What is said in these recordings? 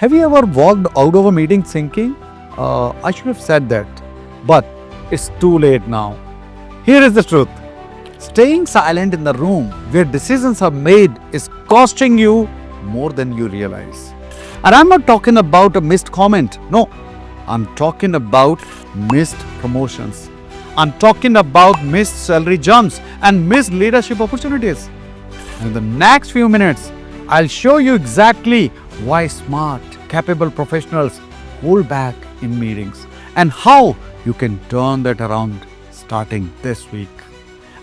Have you ever walked out of a meeting thinking, I should have said that, but it's too late now? Here is the truth. Staying silent in the room where decisions are made is costing you more than you realize. And I'm not talking about a missed comment. No, I'm talking about missed promotions. I'm talking about missed salary jumps and missed leadership opportunities. In the next few minutes, I'll show you exactly why smart, capable professionals hold back in meetings and how you can turn that around starting this week.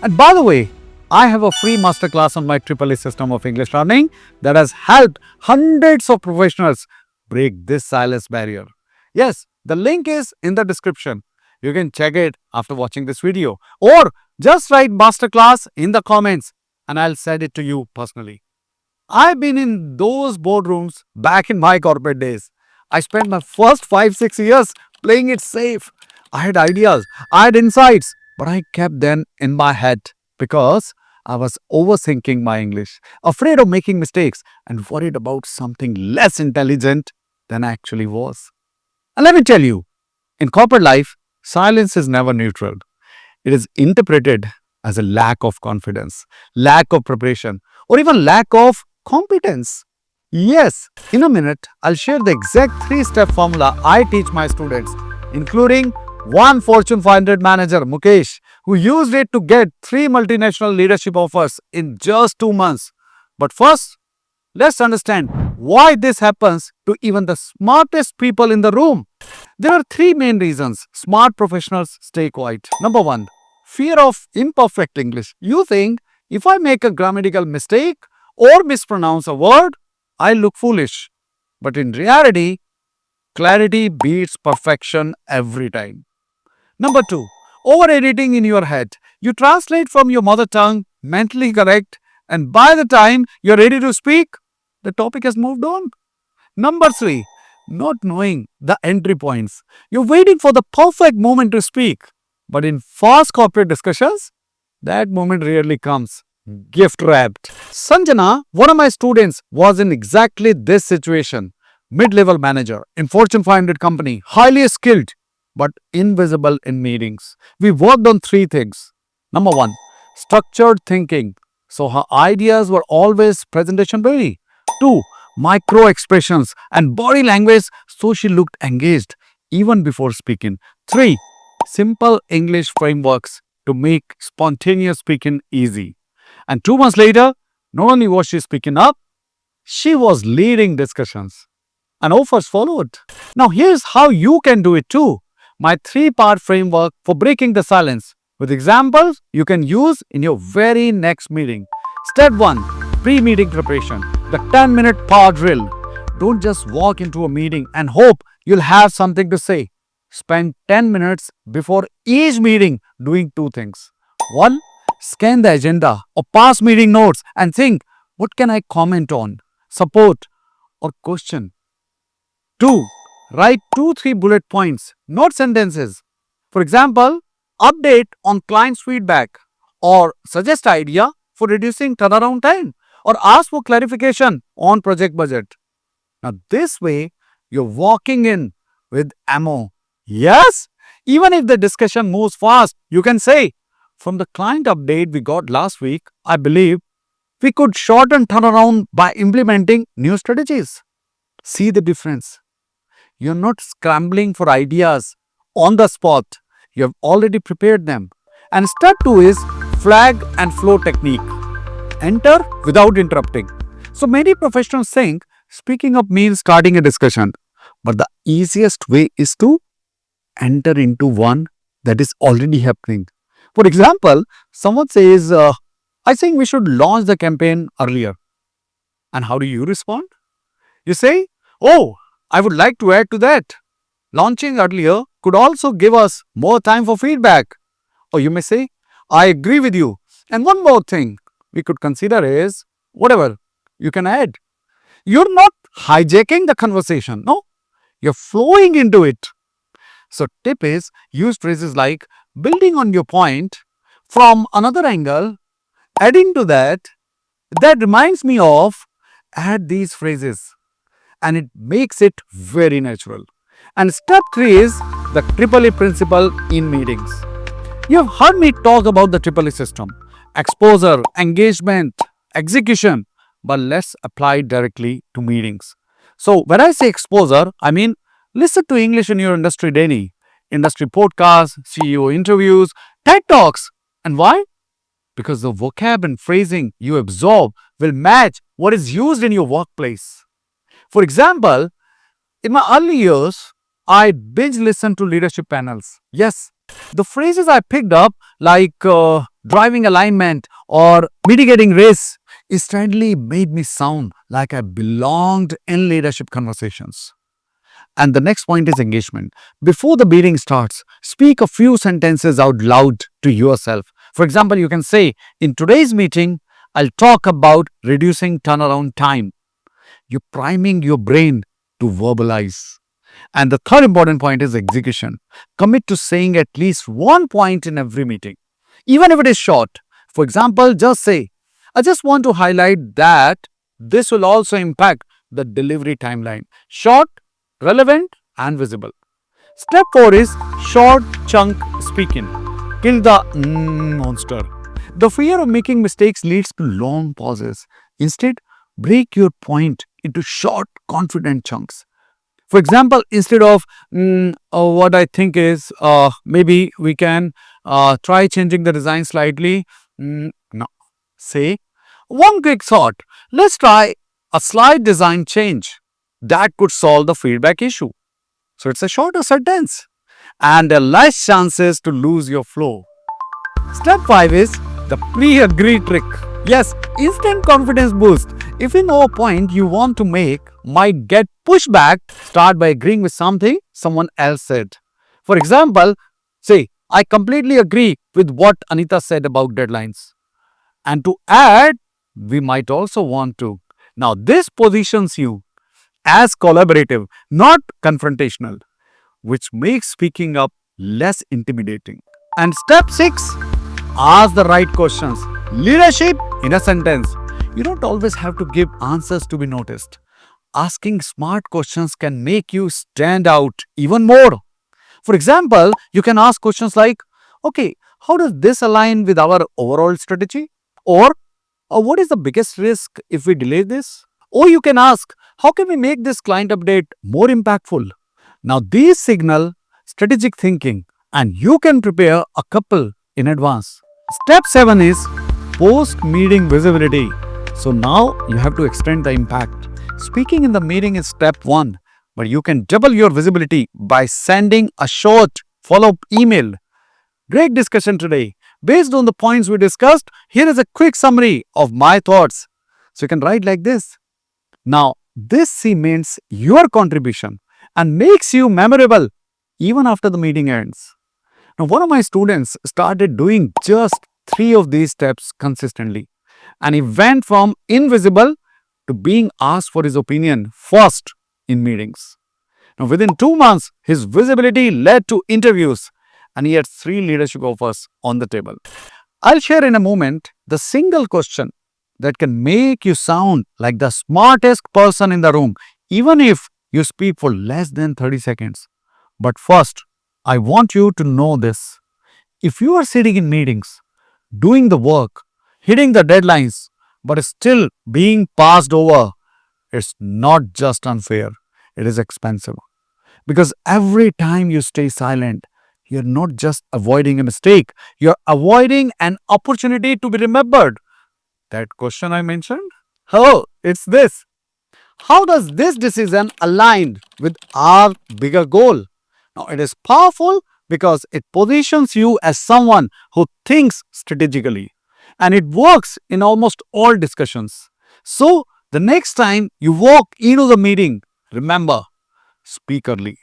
And by the way, I have a free masterclass on my Triple system of English learning that has helped hundreds of professionals break this silence barrier. Yes, the link is in the description. You can check it after watching this video or just write masterclass in the comments and I'll send it to you personally. I've been in those boardrooms back in my corporate days. I spent my first 5-6 years playing it safe. I had ideas, I had insights, but I kept them in my head because I was overthinking my English, afraid of making mistakes, and worried about something less intelligent than I actually was. And let me tell you, in corporate life, silence is never neutral. It is interpreted as a lack of confidence, lack of preparation, or even lack of competence. Yes, in a minute, I'll share the exact 3-step formula I teach my students, including one Fortune 500 manager, Mukesh, who used it to get 3 multinational leadership offers in just 2 months. But first, let's understand why this happens to even the smartest people in the room. There are 3 main reasons smart professionals stay quiet. Number 1, fear of imperfect English. You think if I make a grammatical mistake or mispronounce a word, I look foolish. But in reality, clarity beats perfection every time. Number 2, over editing in your head. You translate from your mother tongue, mentally correct, and by the time you're ready to speak, the topic has moved on. Number 3, not knowing the entry points. You're waiting for the perfect moment to speak. But in fast corporate discussions, that moment rarely comes. Gift wrapped. Sanjana, one of my students, was in exactly this situation. Mid-level manager in Fortune 500 company, highly skilled but invisible in meetings. We worked on 3 things. Number 1, structured thinking. So her ideas were always presentation ready. 2, micro expressions and body language so she looked engaged even before speaking. 3, simple English frameworks to make spontaneous speaking easy. And 2 months later, not only was she speaking up, she was leading discussions. And offers followed. Now here's how you can do it too. My 3-part framework for breaking the silence with examples you can use in your very next meeting. Step 1, pre-meeting preparation. The 10-minute power drill. Don't just walk into a meeting and hope you'll have something to say. Spend 10 minutes before each meeting doing 2 things. 1, scan the agenda or past meeting notes and think, what can I comment on, support, or question? 2, write 2-3 bullet points, not sentences. For example, update on client's feedback or suggest idea for reducing turnaround time or ask for clarification on project budget. Now this way, you're walking in with ammo. Yes, even if the discussion moves fast, you can say, from the client update we got last week, I believe we could shorten turnaround by implementing new strategies. See the difference? You're not scrambling for ideas on the spot. You have already prepared them. And step 2 is flag and flow technique. Enter without interrupting. So many professionals think speaking up means starting a discussion. But the easiest way is to enter into one that is already happening. For example, someone says, I think we should launch the campaign earlier. And how do you respond? You say, oh, I would like to add to that. Launching earlier could also give us more time for feedback. Or you may say, I agree with you. And one more thing we could consider is whatever you can add. You're not hijacking the conversation. No, you're flowing into it. So tip is use phrases like building on your point from another angle, adding to that reminds me of, add these phrases. and it makes it very natural. And step 3 is the Triple E principle in meetings. You have heard me talk about the Triple E system: exposure, engagement, execution. But let's apply it directly to meetings. So, when I say exposure, I mean listen to English in your industry daily, industry podcasts, CEO interviews, TED Talks. And why? Because the vocab and phrasing you absorb will match what is used in your workplace. For example, in my early years, I binge listened to leadership panels. Yes, the phrases I picked up, like driving alignment or mitigating risk, instantly made me sound like I belonged in leadership conversations. And the next point is engagement. Before the meeting starts, speak a few sentences out loud to yourself. For example, you can say, in today's meeting, I'll talk about reducing turnaround time. You're priming your brain to verbalize. And the third important point is execution. Commit to saying at least one point in every meeting, even if it is short. For example, just say, I just want to highlight that this will also impact the delivery timeline. Short, relevant, and visible. Step 4 is short chunk speaking. Kill the monster. The fear of making mistakes leads to long pauses. Instead, break your point into short, confident chunks. For example, instead of what I think is maybe we can try changing the design slightly. No, say one quick thought. Let's try a slight design change that could solve the feedback issue. So it's a shorter sentence and less chances to lose your flow. Step 5 is the pre-agreed trick. Yes, instant confidence boost. If you know a point you want to make might get pushed back, start by agreeing with something someone else said. For example, say, I completely agree with what Anita said about deadlines. And to add, we might also want to. Now, this positions you as collaborative, not confrontational, which makes speaking up less intimidating. And step 6, ask the right questions. Leadership in a sentence. You don't always have to give answers to be noticed. Asking smart questions can make you stand out even more. For example, you can ask questions like, okay, how does this align with our overall strategy? Or what is the biggest risk if we delay this? Or you can ask, how can we make this client update more impactful? Now, these signal strategic thinking, and you can prepare a couple in advance. Step 7 is post-meeting visibility. So now you have to extend the impact. Speaking in the meeting is step 1, but you can double your visibility by sending a short follow-up email. Great discussion today. Based on the points we discussed, here is a quick summary of my thoughts. So you can write like this. Now, this cements your contribution and makes you memorable even after the meeting ends. Now, one of my students started doing just 3 of these steps consistently, and he went from invisible to being asked for his opinion first in meetings. Now, within 2 months, his visibility led to interviews, and he had 3 leadership offers on the table. I'll share in a moment the single question that can make you sound like the smartest person in the room, even if you speak for less than 30 seconds. But first, I want you to know this. If you are sitting in meetings, doing the work, hitting the deadlines, but still being passed over, it's not just unfair, it is expensive. Because every time you stay silent, you're not just avoiding a mistake, you're avoiding an opportunity to be remembered. That question I mentioned? Oh, it's this. How does this decision align with our bigger goal? Now, it is powerful because it positions you as someone who thinks strategically, and it works in almost all discussions. So, the next time you walk into the meeting, remember, speak early.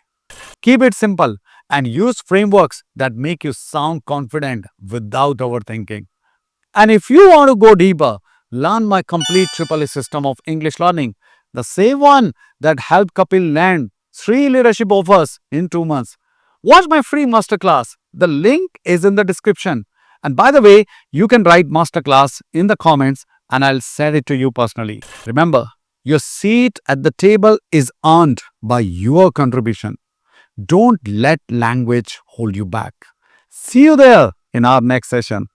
Keep it simple and use frameworks that make you sound confident without overthinking. And if you want to go deeper, learn my complete Triple E system of English learning, the same one that helped Kapil land 3 leadership offers in 2 months. Watch my free masterclass. The link is in the description. And by the way, you can write masterclass in the comments and I'll send it to you personally. Remember, Your seat at the table is earned by your contribution. Don't let language hold you back. See you there in our next session.